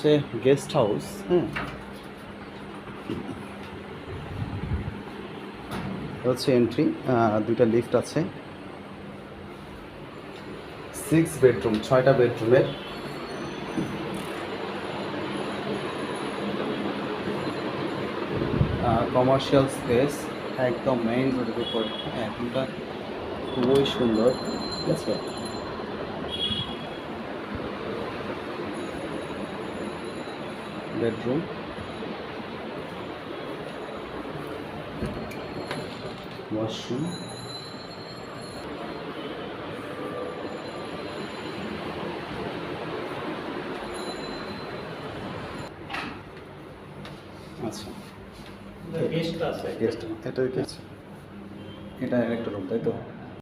হচ্ছে guest house. হ্যাঁ, হচ্ছে এন্ট্রি। দুইটা লিফট আছে। 6 বেডরুম, 6টা বেডরুমের। কমার্শিয়াল স্পেস, একদম মেইন রোডের উপর। হ্যাঁ, এখনটা খুবই সুন্দর। ঠিক আছে, বেডরুম, ওয়াশরুম। আচ্ছা, গেস্ট আছে। গেস্ট, এটা কি আছে? এটা একটা রুম, তাই তো?